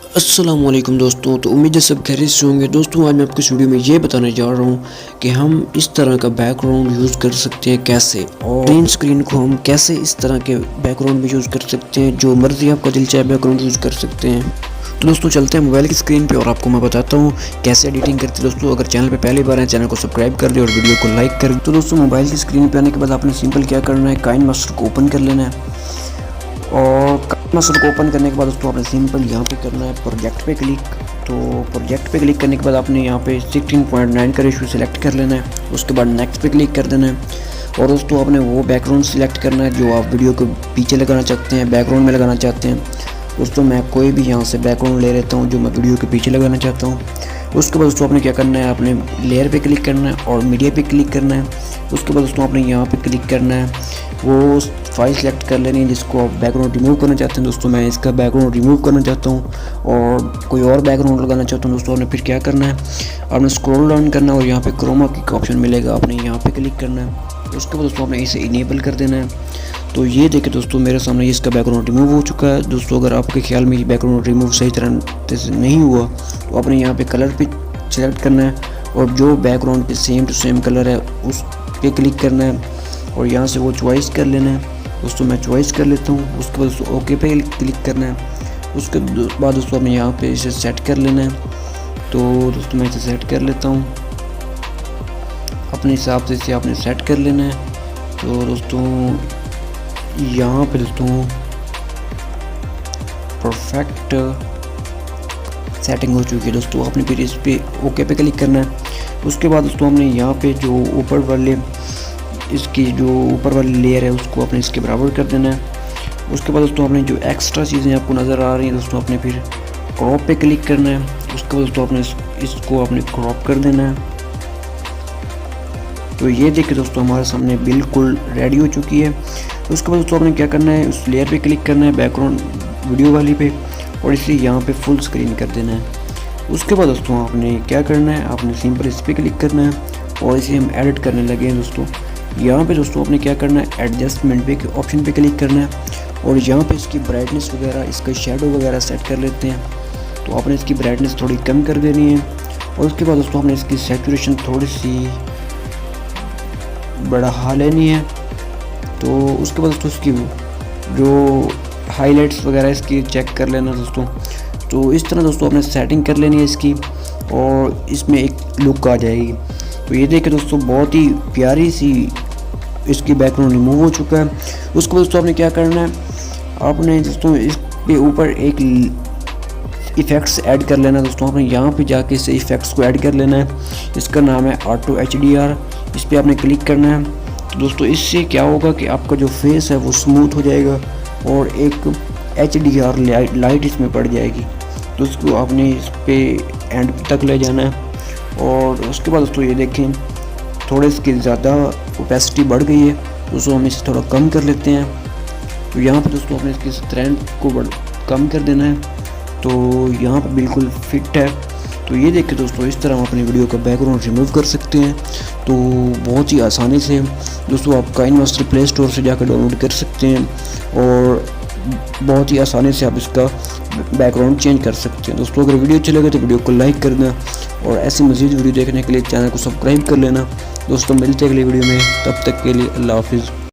अस्सलामुअलैकुम दोस्तों। तो उम्मीद है सब खैरियत से होंगे। दोस्तों आज मैं आपको इस वीडियो में ये बताने जा रहा हूँ कि हम इस तरह का बैकग्राउंड यूज़ कर सकते हैं कैसे, और ग्रीन स्क्रीन को हम कैसे इस तरह के बैकग्राउंड में यूज़ कर सकते हैं। जो मर्जी आपका दिल चाहे बैकग्राउंड यूज़ कर सकते हैं। तो दोस्तों चलते हैं मोबाइल की स्क्रीन पे और आपको मैं बताता हूँ कैसे एडिटिंग करते हैं। दोस्तों अगर चैनल पे पहली बार है चैनल को सब्सक्राइब कर दे और वीडियो को लाइक कर। तो दोस्तों मोबाइल की स्क्रीन पे आने के बाद आपने सिंपल क्या करना है, काइनमास्टर को ओपन कर लेना है। और काइनमास्टर को ओपन करने के बाद दोस्तों आपने सिंपल यहाँ पे करना है प्रोजेक्ट पे क्लिक। तो प्रोजेक्ट पे क्लिक करने के बाद आपने यहाँ पे 16:9 का रेशियो सेलेक्ट कर लेना है। उसके बाद नेक्स्ट पे क्लिक कर देना है और दोस्तों आपने वो बैकग्राउंड सिलेक्ट करना है जो आप वीडियो को पीछे लगाना चाहते हैं, बैकग्राउंड में लगाना चाहते हैं। दोस्तों मैं कोई भी यहाँ से बैकग्राउंड ले लेता हूँ जो मैं वीडियो के पीछे लगाना चाहता हूँ। उसके बाद दोस्तों आपने क्या करना है, आपने लेयर पे क्लिक करना है और मीडिया पे क्लिक करना है। उसके बाद दोस्तों आपने यहाँ पे क्लिक करना है, वो फाइल सेलेक्ट कर लेनी है जिसको आप बैकग्राउंड रिमूव करना चाहते हैं। दोस्तों मैं इसका बैकग्राउंड रिमूव करना चाहता हूँ और कोई और बैकग्राउंड लगाना चाहता हूँ। दोस्तों आपने फिर क्या करना है, आपने स्क्रॉल डाउन करना है और यहाँ पे क्रोमा की ऑप्शन मिलेगा, आपने यहाँ पे क्लिक करना है। उसके बाद दोस्तों आपने इसे इनेबल कर देना है। तो ये देखिए दोस्तों मेरे सामने इसका बैकग्राउंड रिमूव हो चुका है। दोस्तों अगर आपके ख्याल में ये बैकग्राउंड रिमूव सही तरह से नहीं हुआ तो आपने यहाँ पे कलर पे सेलेक्ट करना है और जो बैकग्राउंड पे सेम टू सेम कलर है उस पे क्लिक करना है और यहाँ से वो चॉइस कर लेना है। दोस्तों मैं चॉइस कर लेता हूँ। उसके बाद दोस्तों ओके पे क्लिक करना है। उसके बाद दोस्तों आपने यहाँ पे इसे सेट कर लेना है। तो दोस्तों मैं इसे सेट कर लेता हूँ, अपने हिसाब से इसे आपने सेट कर लेना है। तो दोस्तों यहाँ पे दोस्तों परफेक्ट सेटिंग हो चुकी है। दोस्तों आपने फिर इस पे ओके पे क्लिक करना है। उसके बाद दोस्तों हमने यहाँ पे जो ऊपर वाले इसकी जो ऊपर वाली लेयर है उसको अपने इसके बराबर कर देना है। उसके बाद दोस्तों आपने जो एक्स्ट्रा चीज़ें आपको नज़र आ रही हैं दोस्तों आपने फिर क्रॉप पे क्लिक करना है। उसके बाद दोस्तों आपने इसको आपने क्रॉप कर देना है। तो ये देखिए दोस्तों हमारे सामने बिल्कुल रेडी हो चुकी है। उसके बाद दोस्तों आपने क्या करना है, उस लेयर पे क्लिक करना है बैकग्राउंड वीडियो वाली पे और इसे यहाँ पे फुल स्क्रीन कर देना है। उसके बाद दोस्तों आपने क्या करना है, आपने सिंपल इस पर क्लिक करना है और इसे हम एडिट करने लगे हैं। दोस्तों यहाँ पे दोस्तों आपने क्या करना है, एडजस्टमेंट पे ऑप्शन पे क्लिक करना है और यहाँ पे इसकी ब्राइटनेस वगैरह, इसका शेडो वगैरह सेट कर लेते हैं। तो आपने इसकी ब्राइटनेस थोड़ी कम कर देनी है और उसके बाद दोस्तों आपने इसकी सैचुरेशन थोड़ी सी बढ़ा लेनी है। तो उसके बाद दोस्तों इसकी जो हाइलाइट्स वगैरह इसकी चेक कर लेना दोस्तों। तो इस तरह दोस्तों आपने सेटिंग कर लेनी है इसकी और इसमें एक लुक आ जाएगी। तो ये देखिए दोस्तों बहुत ही प्यारी सी इसकी बैकग्राउंड रिमूव हो चुका है। उसके बाद दोस्तों आपने क्या करना है, आपने दोस्तों इस पे ऊपर एक इफ़ेक्ट्स ऐड कर लेना है। दोस्तों आपने यहाँ पे जाके इसे इफ़ेक्ट्स को ऐड कर लेना है। इसका नाम है ऑटो HDR। इस पर आपने क्लिक करना है। तो दोस्तों इससे क्या होगा कि आपका जो फेस है वो स्मूथ हो जाएगा और एक HDR लाइट इसमें पड़ जाएगी। तो उसको आपने इस पे एंड तक ले जाना है और उसके बाद दोस्तों ये देखें थोड़े इसकी ज़्यादा ओपेसिटी बढ़ गई है, दोस्तों हम इसे थोड़ा कम कर लेते हैं। तो यहाँ पे दोस्तों आपने इसकी स्ट्रेंथ को कम कर देना है। तो यहाँ पे बिल्कुल फिट है। तो ये देखिए दोस्तों इस तरह हम अपनी वीडियो का बैकग्राउंड रिमूव कर सकते हैं। तो बहुत ही आसानी से दोस्तों आप काइनमास्टर प्ले स्टोर से जाकर डाउनलोड कर सकते हैं और बहुत ही आसानी से आप इसका बैकग्राउंड चेंज कर सकते हैं। दोस्तों अगर वीडियो अच्छी लगे तो वीडियो को लाइक कर देना और ऐसी मज़ीद वीडियो देखने के लिए चैनल को सब्सक्राइब कर लेना। दोस्तों मिलते हैं अगली वीडियो में, तब तक के लिए अल्लाह हाफिज़।